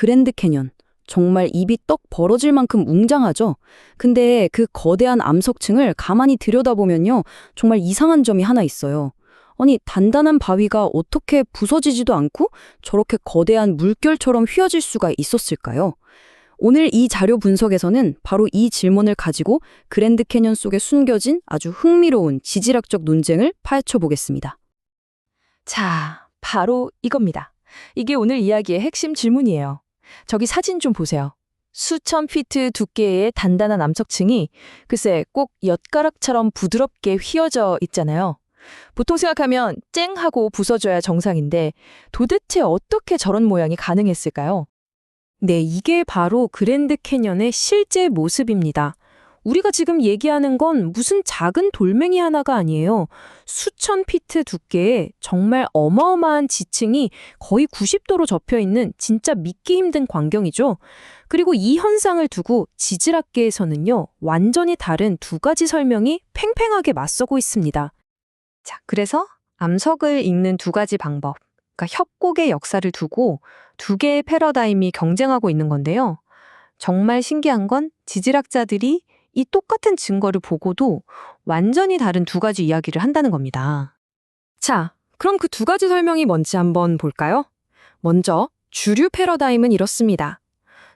그랜드 캐년. 정말 입이 떡 벌어질 만큼 웅장하죠? 근데 그 거대한 암석층을 가만히 들여다보면요. 정말 이상한 점이 하나 있어요. 아니, 단단한 바위가 어떻게 부서지지도 않고 저렇게 거대한 물결처럼 휘어질 수가 있었을까요? 오늘 이 자료 분석에서는 바로 이 질문을 가지고 그랜드 캐년 속에 숨겨진 아주 흥미로운 지질학적 논쟁을 파헤쳐 보겠습니다. 자, 바로 이겁니다. 이게 오늘 이야기의 핵심 질문이에요. 저기 사진 좀 보세요. 수천 피트 두께의 단단한 암석층이 글쎄 꼭 엿가락처럼 부드럽게 휘어져 있잖아요. 보통 생각하면 쨍 하고 부서져야 정상인데 도대체 어떻게 저런 모양이 가능했을까요? 네, 이게 바로 그랜드 캐년의 실제 모습입니다. 우리가 지금 얘기하는 건 무슨 작은 돌멩이 하나가 아니에요. 수천 피트 두께의 정말 어마어마한 지층이 거의 90도로 접혀 있는 진짜 믿기 힘든 광경이죠. 그리고 이 현상을 두고 지질학계에서는요, 완전히 다른 두 가지 설명이 팽팽하게 맞서고 있습니다. 자, 그래서 암석을 읽는 두 가지 방법, 그러니까 협곡의 역사를 두고 두 개의 패러다임이 경쟁하고 있는 건데요. 정말 신기한 건 지질학자들이 이 똑같은 증거를 보고도 완전히 다른 두 가지 이야기를 한다는 겁니다. 자, 그럼 그 두 가지 설명이 뭔지 한번 볼까요? 먼저 주류 패러다임은 이렇습니다.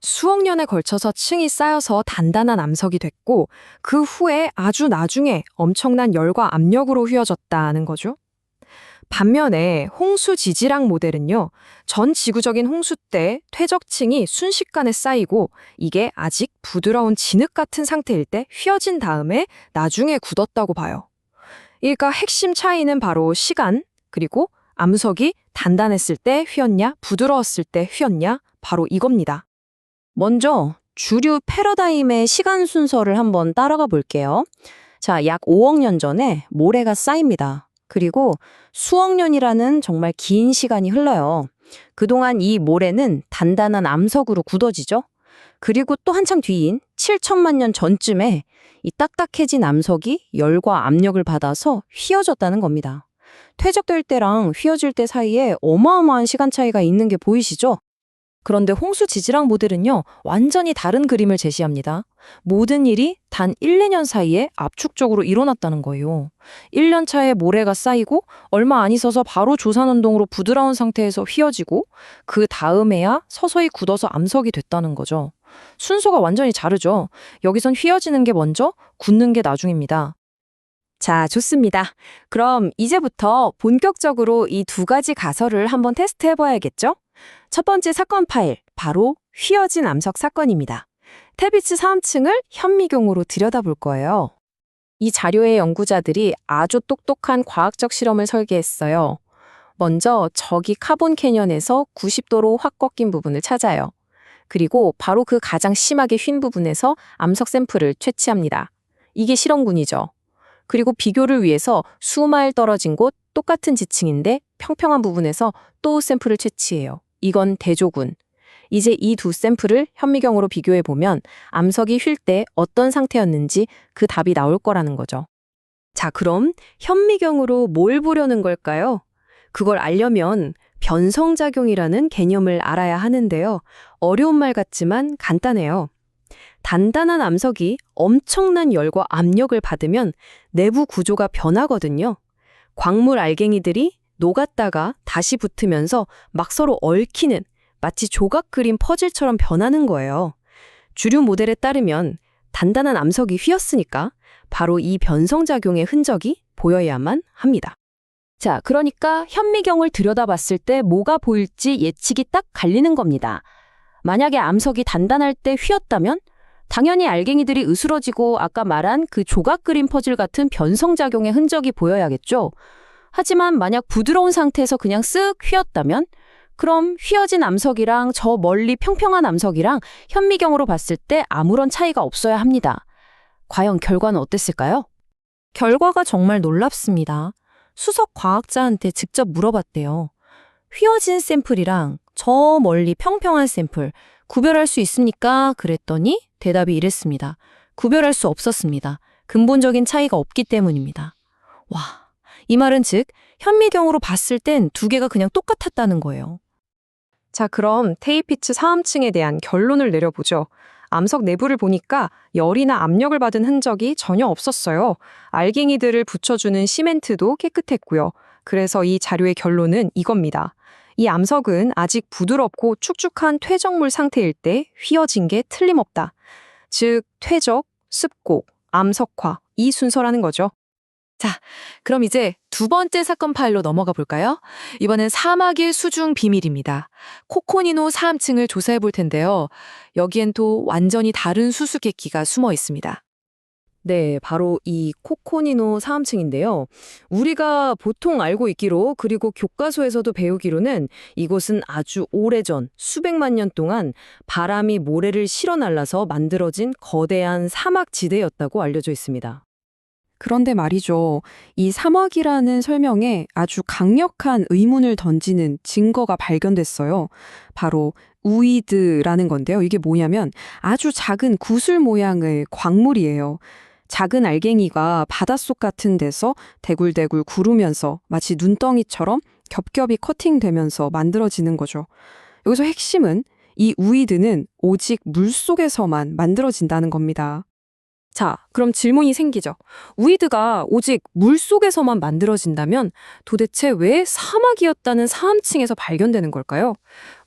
수억 년에 걸쳐서 층이 쌓여서 단단한 암석이 됐고 그 후에 아주 나중에 엄청난 열과 압력으로 휘어졌다는 거죠. 반면에 홍수 지질학 모델은요, 전 지구적인 홍수 때 퇴적층이 순식간에 쌓이고 이게 아직 부드러운 진흙 같은 상태일 때 휘어진 다음에 나중에 굳었다고 봐요. 그러니까 핵심 차이는 바로 시간, 그리고 암석이 단단했을 때 휘었냐, 부드러웠을 때 휘었냐, 바로 이겁니다. 먼저 주류 패러다임의 시간 순서를 한번 따라가 볼게요. 자, 약 5억 년 전에 모래가 쌓입니다. 그리고 수억 년이라는 정말 긴 시간이 흘러요. 그동안 이 모래는 단단한 암석으로 굳어지죠. 그리고 또 한참 뒤인 7천만 년 전쯤에 이 딱딱해진 암석이 열과 압력을 받아서 휘어졌다는 겁니다. 퇴적될 때랑 휘어질 때 사이에 어마어마한 시간 차이가 있는 게 보이시죠? 그런데 홍수 지질학 모델은요, 완전히 다른 그림을 제시합니다. 모든 일이 단 1, 2년 사이에 압축적으로 일어났다는 거예요. 1년 차에 모래가 쌓이고 얼마 안 있어서 바로 조산운동으로 부드러운 상태에서 휘어지고 그 다음에야 서서히 굳어서 암석이 됐다는 거죠. 순서가 완전히 다르죠. 여기선 휘어지는 게 먼저, 굳는 게 나중입니다. 자, 좋습니다. 그럼 이제부터 본격적으로 이 두 가지 가설을 한번 테스트해봐야겠죠? 첫 번째 사건 파일, 바로 휘어진 암석 사건입니다. 테비츠 사암층을 현미경으로 들여다볼 거예요. 이 자료의 연구자들이 아주 똑똑한 과학적 실험을 설계했어요. 먼저 저기 카본 캐년에서 90도로 확 꺾인 부분을 찾아요. 그리고 바로 그 가장 심하게 휜 부분에서 암석 샘플을 채취합니다. 이게 실험군이죠. 그리고 비교를 위해서 수마일 떨어진 곳 똑같은 지층인데 평평한 부분에서 또 샘플을 채취해요. 이건 대조군. 이제 이 두 샘플을 현미경으로 비교해보면 암석이 휠 때 어떤 상태였는지 그 답이 나올 거라는 거죠. 자, 그럼 현미경으로 뭘 보려는 걸까요? 그걸 알려면 변성작용이라는 개념을 알아야 하는데요. 어려운 말 같지만 간단해요. 단단한 암석이 엄청난 열과 압력을 받으면 내부 구조가 변하거든요. 광물 알갱이들이 녹았다가 다시 붙으면서 막 서로 얽히는 마치 조각 그림 퍼즐처럼 변하는 거예요. 주류 모델에 따르면 단단한 암석이 휘었으니까 바로 이 변성작용의 흔적이 보여야만 합니다. 자, 그러니까 현미경을 들여다봤을 때 뭐가 보일지 예측이 딱 갈리는 겁니다. 만약에 암석이 단단할 때 휘었다면 당연히 알갱이들이 으스러지고 아까 말한 그 조각 그림 퍼즐 같은 변성작용의 흔적이 보여야겠죠. 하지만 만약 부드러운 상태에서 그냥 쓱 휘었다면 그럼 휘어진 암석이랑 저 멀리 평평한 암석이랑 현미경으로 봤을 때 아무런 차이가 없어야 합니다. 과연 결과는 어땠을까요? 결과가 정말 놀랍습니다. 수석 과학자한테 직접 물어봤대요. 휘어진 샘플이랑 저 멀리 평평한 샘플 구별할 수 있습니까? 그랬더니 대답이 이랬습니다. 구별할 수 없었습니다. 근본적인 차이가 없기 때문입니다. 와, 이 말은 즉 현미경으로 봤을 땐 두 개가 그냥 똑같았다는 거예요. 자, 그럼 테이피츠 사암층에 대한 결론을 내려보죠. 암석 내부를 보니까 열이나 압력을 받은 흔적이 전혀 없었어요. 알갱이들을 붙여주는 시멘트도 깨끗했고요. 그래서 이 자료의 결론은 이겁니다. 이 암석은 아직 부드럽고 축축한 퇴적물 상태일 때 휘어진 게 틀림없다. 즉, 퇴적, 습곡, 암석화, 이 순서라는 거죠. 그럼 이제 두 번째 사건 파일로 넘어가 볼까요? 이번엔 사막의 수중 비밀입니다. 코코니노 사암층을 조사해 볼 텐데요. 여기엔 또 완전히 다른 수수께끼가 숨어 있습니다. 네, 바로 이 코코니노 사암층인데요. 우리가 보통 알고 있기로 그리고 교과서에서도 배우기로는 이곳은 아주 오래전 수백만 년 동안 바람이 모래를 실어 날라서 만들어진 거대한 사막 지대였다고 알려져 있습니다. 그런데 말이죠. 이 사막이라는 설명에 아주 강력한 의문을 던지는 증거가 발견됐어요. 바로 우이드라는 건데요. 이게 뭐냐면 아주 작은 구슬 모양의 광물이에요. 작은 알갱이가 바닷속 같은 데서 대굴대굴 구르면서 마치 눈덩이처럼 겹겹이 커팅되면서 만들어지는 거죠. 여기서 핵심은 이 우이드는 오직 물속에서만 만들어진다는 겁니다. 자, 그럼 질문이 생기죠. 우이드가 오직 물속에서만 만들어진다면 도대체 왜 사막이었다는 사암층에서 발견되는 걸까요?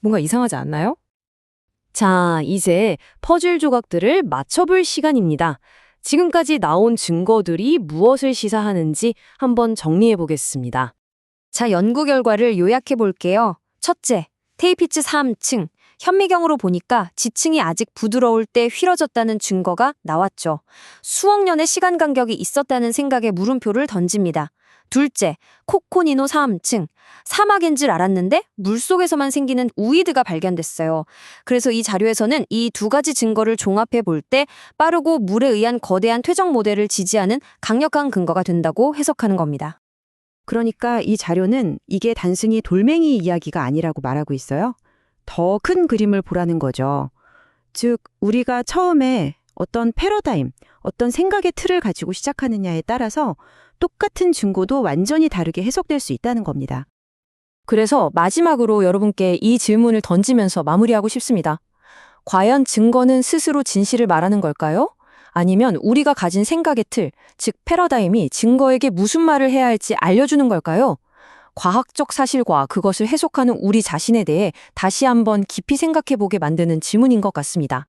뭔가 이상하지 않나요? 자, 이제 퍼즐 조각들을 맞춰볼 시간입니다. 지금까지 나온 증거들이 무엇을 시사하는지 한번 정리해 보겠습니다. 자, 연구 결과를 요약해 볼게요. 첫째, 테이피츠 사암층. 현미경으로 보니까 지층이 아직 부드러울 때 휘어졌다는 증거가 나왔죠. 수억 년의 시간 간격이 있었다는 생각에 물음표를 던집니다. 둘째, 코코니노 사암층. 사막인 줄 알았는데 물속에서만 생기는 우이드가 발견됐어요. 그래서 이 자료에서는 이 두 가지 증거를 종합해 볼 때 빠르고 물에 의한 거대한 퇴적 모델을 지지하는 강력한 근거가 된다고 해석하는 겁니다. 그러니까 이 자료는 이게 단순히 돌멩이 이야기가 아니라고 말하고 있어요. 더 큰 그림을 보라는 거죠. 즉, 우리가 처음에 어떤 패러다임, 어떤 생각의 틀을 가지고 시작하느냐에 따라서 똑같은 증거도 완전히 다르게 해석될 수 있다는 겁니다. 그래서 마지막으로 여러분께 이 질문을 던지면서 마무리하고 싶습니다. 과연 증거는 스스로 진실을 말하는 걸까요? 아니면 우리가 가진 생각의 틀, 즉 패러다임이 증거에게 무슨 말을 해야 할지 알려주는 걸까요? 과학적 사실과 그것을 해석하는 우리 자신에 대해 다시 한번 깊이 생각해보게 만드는 질문인 것 같습니다.